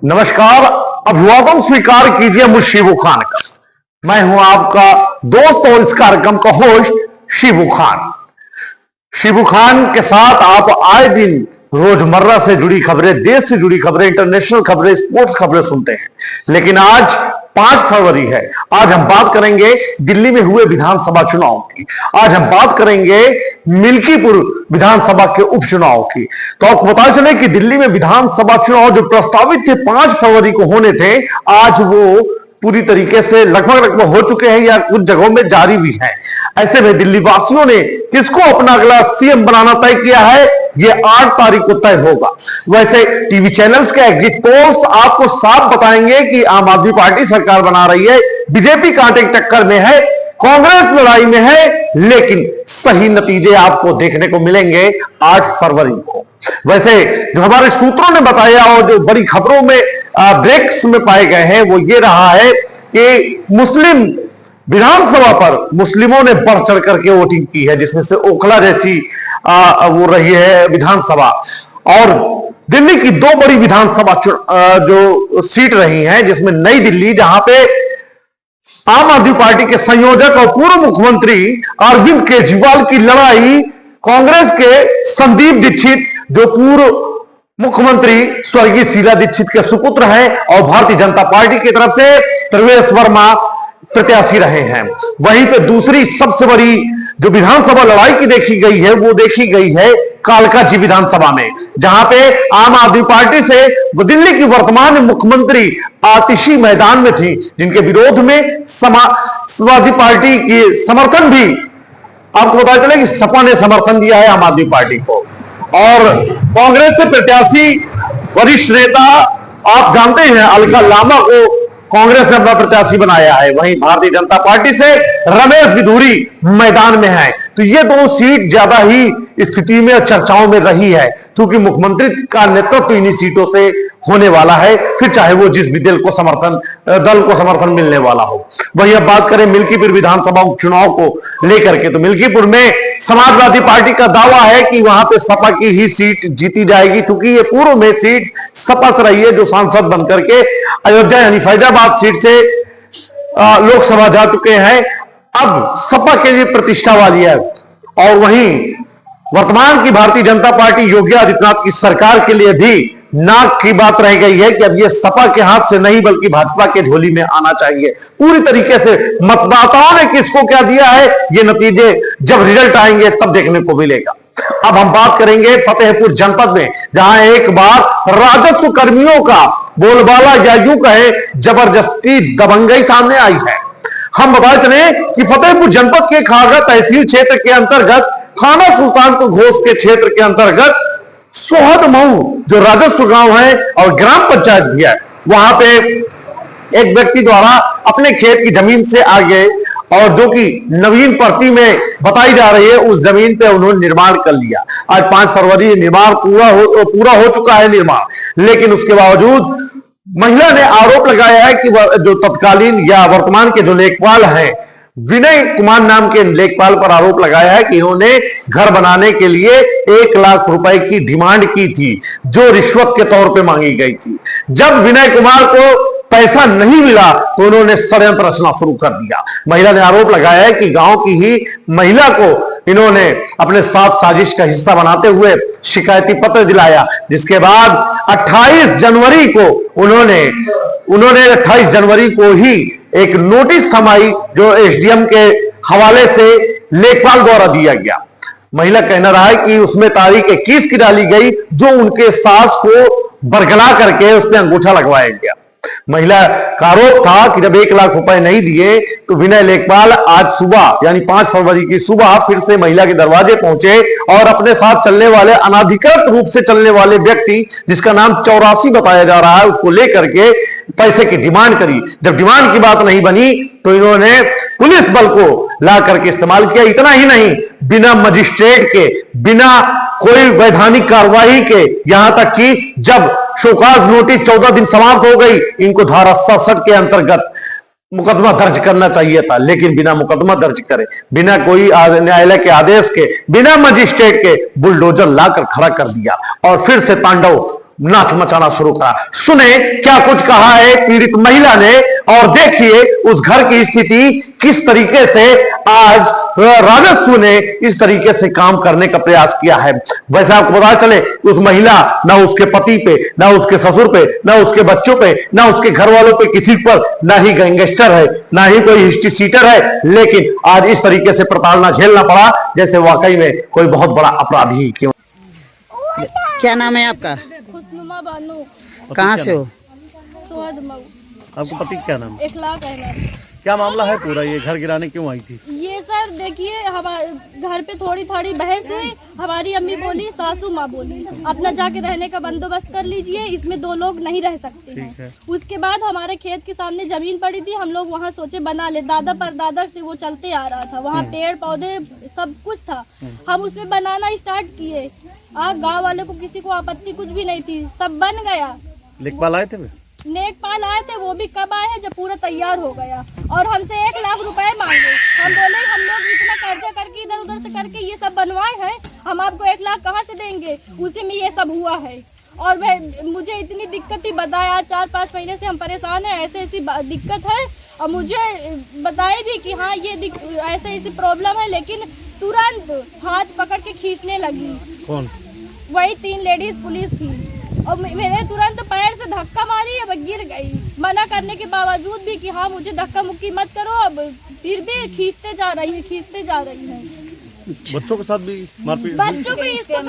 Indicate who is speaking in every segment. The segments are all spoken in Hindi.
Speaker 1: नमस्कार, अभिवादन स्वीकार कीजिए मुझ शिबू खान का। मैं हूं आपका दोस्त और इस कार्यक्रम का होस्ट शिबू खान। शिबू खान के साथ आप आए दिन रोजमर्रा से जुड़ी खबरें, देश से जुड़ी खबरें, इंटरनेशनल खबरें, स्पोर्ट्स खबरें सुनते हैं। लेकिन आज 5 फरवरी है। आज हम बात करेंगे दिल्ली में हुए विधानसभा चुनाव की। आज हम बात करेंगे मिल्कीपुर विधानसभा के उपचुनाव की। तो आपको पता चले कि दिल्ली में विधानसभा चुनाव जो प्रस्तावित थे 5 फरवरी को होने थे, आज वो पूरी तरीके से लगभग हो चुके हैं या कुछ जगहों में जारी भी हैं। ऐसे में दिल्ली वासियों ने किसको अपना अगला सीएम बनाना तय किया है, ये 8 तारीख को तय होगा। वैसे टीवी चैनल्स के एग्जिट पोल्स आपको साफ बताएंगे कि आम आदमी पार्टी सरकार बना रही है, बीजेपी कांटे की टक्कर में है, कांग्रेस लड़ाई में है, लेकिन सही नतीजे आपको देखने को मिलेंगे 8 फरवरी को। वैसे जो हमारे सूत्रों ने बताया और जो बड़ी खबरों में ब्रेक्स में पाए गए हैं वो ये रहा है कि मुस्लिम विधानसभा पर मुस्लिमों ने बढ़ चढ़ करके वोटिंग की है, जिसमें से ओखला जैसी वो रही है विधानसभा। और दिल्ली की 2 बड़ी विधानसभा जो सीट रही हैं, जिसमें नई दिल्ली, जहां पे आम आदमी पार्टी के संयोजक और पूर्व मुख्यमंत्री अरविंद केजरीवाल की लड़ाई कांग्रेस के संदीप दीक्षित, जो पूर्व मुख्यमंत्री स्वर्गीय शीला दीक्षित के सुपुत्र हैं, और भारतीय जनता पार्टी की तरफ से प्रवेश वर्मा प्रत्याशी रहे हैं। वहीं पे दूसरी सबसे बड़ी जो विधानसभा लड़ाई की देखी गई है वो देखी गई है कालकाजी विधानसभा में, जहां पे आम आदमी पार्टी से दिल्ली की वर्तमान मुख्यमंत्री आतिशी मैदान में थी, जिनके विरोध में समाजवादी पार्टी की समर्थन भी, आपको पता चले कि सपा ने समर्थन दिया है आम आदमी पार्टी को। और कांग्रेस से प्रत्याशी वरिष्ठ नेता, आप जानते हैं, अलका लांबा को कांग्रेस ने अपना प्रत्याशी बनाया है। वहीं भारतीय जनता पार्टी से रमेश बिधूरी मैदान में है। तो ये 2 सीट ज्यादा ही स्थिति में और चर्चाओं में रही है, क्योंकि मुख्यमंत्री का नेतृत्व इन्हीं सीटों से होने वाला है, फिर चाहे वो जिस भी दल को समर्थन मिलने वाला हो। वहीं अब बात करें मिल्कीपुर विधानसभा उपचुनाव को लेकर के, तो मिल्कीपुर में समाजवादी पार्टी का दावा है कि वहां पे सपा की ही सीट जीती जाएगी, क्योंकि ये पूर्व में सीट सपा से रही है, जो सांसद बनकर के अयोध्या यानी फैजाबाद सीट से लोकसभा जा चुके हैं। अब सपा के लिए प्रतिष्ठा वाली है। और वहीं वर्तमान की भारतीय जनता पार्टी योगी आदित्यनाथ की सरकार के लिए भी नाक की बात रह गई है कि अब ये सपा के हाथ से नहीं बल्कि भाजपा के झोली में आना चाहिए। पूरी तरीके से मतदाताओं ने किसको क्या दिया है, ये नतीजे जब रिजल्ट आएंगे तब देखने को मिलेगा। अब हम बात करेंगे फतेहपुर जनपद में, जहां एक बार राजस्व कर्मियों का बोलबाला या यूं कहे जबरदस्ती दबंगई सामने आई है। हम बता चले कि फतेहपुर जनपद के खागा तहसील क्षेत्र के अंतर्गत थाना सुल्तानपुर घोष के क्षेत्र के अंतर्गत सोहद मऊ जो राजस्व गांव है और ग्राम पंचायत भी है, वहां पे एक व्यक्ति द्वारा अपने खेत की जमीन से आगे, और जो कि नवीन भर्ती में बताई जा रही है, उस जमीन पे उन्होंने निर्माण कर लिया। आज 5 फरवरी निर्माण पूरा हो चुका है निर्माण, लेकिन उसके बावजूद महिला ने आरोप लगाया है कि जो तत्कालीन या वर्तमान के जो लेखपाल हैं, विनय कुमार नाम के लेखपाल पर आरोप लगाया है कि इन्होंने घर बनाने के लिए 1 लाख रुपए की डिमांड की थी, जो रिश्वत के तौर पे मांगी गई थी। जब विनय कुमार को पैसा नहीं मिला तो उन्होंने षड्यंत्र रचना शुरू कर दिया। महिला ने आरोप लगाया है कि गांव की ही महिला को इन्होंने अपने साथ साजिश का हिस्सा बनाते हुए शिकायती पत्र दिलाया, जिसके बाद 28 जनवरी को उन्होंने 28 जनवरी को ही एक नोटिस थमाई, जो एसडीएम के हवाले से लेखपाल द्वारा दिया गया। महिला कहना रहा है कि उसमें तारीख 21 की डाली गई, जो उनके सास को बरगला करके उसमें अंगूठा लगवाया गया। महिला का आरोप था कि जब 1 लाख रुपए नहीं दिए तो विनय लेखपाल आज सुबह यानी 5 फरवरी की सुबह फिर से महिला के दरवाजे पहुंचे और अपने साथ चलने वाले अनाधिकृत रूप से चलने वाले व्यक्ति, जिसका नाम 84 बताया जा रहा है, उसको लेकर के पैसे की डिमांड करी। जब डिमांड की बात नहीं बनी तो इन्होंने पुलिस बल को ला करके इस्तेमाल किया। इतना ही नहीं, बिना मजिस्ट्रेट के, बिना कोई वैधानिक कार्रवाई के, यहां तक कि जब शोकाज नोटिस 14 दिन समाप्त हो गई, इनको धारा 67 के अंतर्गत मुकदमा दर्ज करना चाहिए था, लेकिन बिना मुकदमा दर्ज करे, बिना कोई न्यायालय के आदेश के, बिना मजिस्ट्रेट के बुलडोजर लाकर खड़ा कर दिया और फिर से तांडव नाच मचाना शुरू करा। सुने क्या कुछ कहा है पीड़ित महिला ने और देखिए उस घर की स्थिति किस तरीके से आज राजस्व ने इस तरीके से काम करने का प्रयास किया है। वैसे आपको पता चले उस महिला ना उसके पति पे, ना उसके ससुर पे, ना उसके बच्चों पे, ना उसके घर वालों पे किसी पर ना ही गैंगस्टर है, ना ही कोई हिस्ट्री सीटर है, लेकिन आज इस तरीके से प्रताड़ना झेलना पड़ा जैसे वाकई में कोई बहुत बड़ा अपराधी। क्यों?
Speaker 2: क्या नाम है आपका?
Speaker 3: खुशनुमा बानू।
Speaker 2: कहाँ से हो?
Speaker 3: सुहद मऊ।
Speaker 4: आपको पति क्या नाम?
Speaker 3: इखलाक अहमद।
Speaker 4: क्या मामला है पूरा, ये घर गिराने क्यों आई थी?
Speaker 3: ये सर देखिए हमारे घर पे थोड़ी थोड़ी बहस हुई। हमारी अम्मी बोली, सासू माँ बोली अपना जाके रहने का बंदोबस्त कर लीजिए, इसमें 2 लोग नहीं रह सकते हैं। उसके बाद हमारे खेत के सामने जमीन पड़ी थी, हम लोग वहाँ सोचे बना ले, दादा परदादा से वो चलते आ रहा था, वहाँ पेड़ पौधे सब कुछ था, हम उसमें बनाना स्टार्ट किए। गाँव वाले को किसी को आपत्ति कुछ भी नहीं थी, सब बन गया।
Speaker 4: लेखपाल आए थे?
Speaker 3: नेकपाल आए थे, वो भी कब आए हैं जब पूरा तैयार हो गया और हमसे 1 लाख रुपए मांगे। हम बोले हम लोग इतना कर्जा करके इधर उधर से करके ये सब बनवाए हैं, हम आपको 1 लाख कहाँ से देंगे? उसी में ये सब हुआ है। और मुझे इतनी दिक्कत ही बताया, 4-5 महीने से हम परेशान हैं, ऐसे ऐसी दिक्कत है। और मुझे बताए भी कि हाँ ये ऐसे ऐसी प्रॉब्लम है, लेकिन तुरंत हाथ पकड़ के खींचने लगी।
Speaker 4: कौन?
Speaker 3: वही 3 लेडीज पुलिस थी और मेरे तुरंत पैर से धक्का मारी, अब गिर गई। मना करने के बावजूद भी कि हाँ मुझे धक्का मुक्की मत करो, अब फिर भी खींचते जा रही है।
Speaker 4: बच्चों के साथ भी मारपीट?
Speaker 3: बच्चों को इसको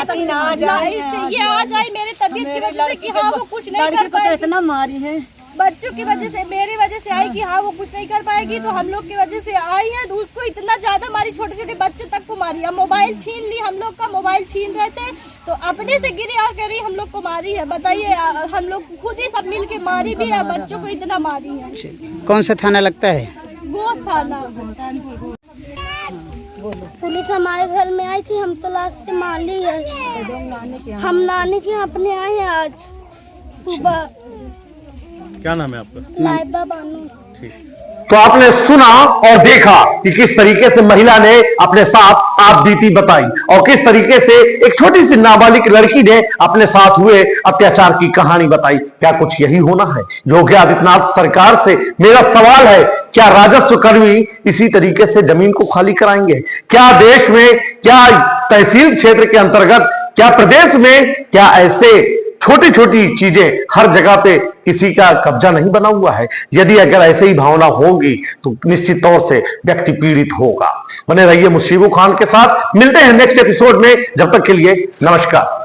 Speaker 3: तो ये आ जाए मेरी तबीयत की वजह से कि हाँ वो कुछ नहीं कर पाएगी। इतना मारी है बच्चों की वजह से, मेरी वजह से आई कि हाँ वो कुछ नहीं कर पाएगी, तो हम लोग की वजह से आई है। तो उसको इतना ज्यादा मारी, छोटे छोटे बच्चों तक को मारी। अब मोबाइल छीन ली, हम लोग का मोबाइल छीन रहे थे तो अपने से गिरी और कह रही हम लोग को मारी है। बताइए, हम लोग खुद ही सब मिल के मारी भी है, बच्चों को इतना मारी है।
Speaker 2: कौन सा थाना लगता है?
Speaker 3: गोश्त थाना।
Speaker 5: पुलिस हमारे घर में आई थी, हम तलाश से मान ली है। हम नानी के यहाँ अपने आए हैं आज सुबह।
Speaker 4: क्या नाम है आपका?
Speaker 5: लाइबा बानू।
Speaker 1: तो आपने सुना और देखा कि किस तरीके से महिला ने अपने साथ आप बीती बताई और किस तरीके से एक छोटी सी नाबालिग लड़की ने अपने साथ हुए अत्याचार की कहानी बताई। क्या कुछ यही होना है योगी आदित्यनाथ सरकार से? मेरा सवाल है, क्या राजस्व कर्मी इसी तरीके से जमीन को खाली कराएंगे? क्या देश में, क्या तहसील क्षेत्र के अंतर्गत, क्या प्रदेश में, क्या ऐसे छोटी छोटी चीजें हर जगह पे किसी का कब्जा नहीं बना हुआ है? यदि अगर ऐसे ही भावना होगी तो निश्चित तौर से व्यक्ति पीड़ित होगा। बने रहिए मुशीबो खान के साथ, मिलते हैं नेक्स्ट एपिसोड में। जब तक के लिए नमस्कार।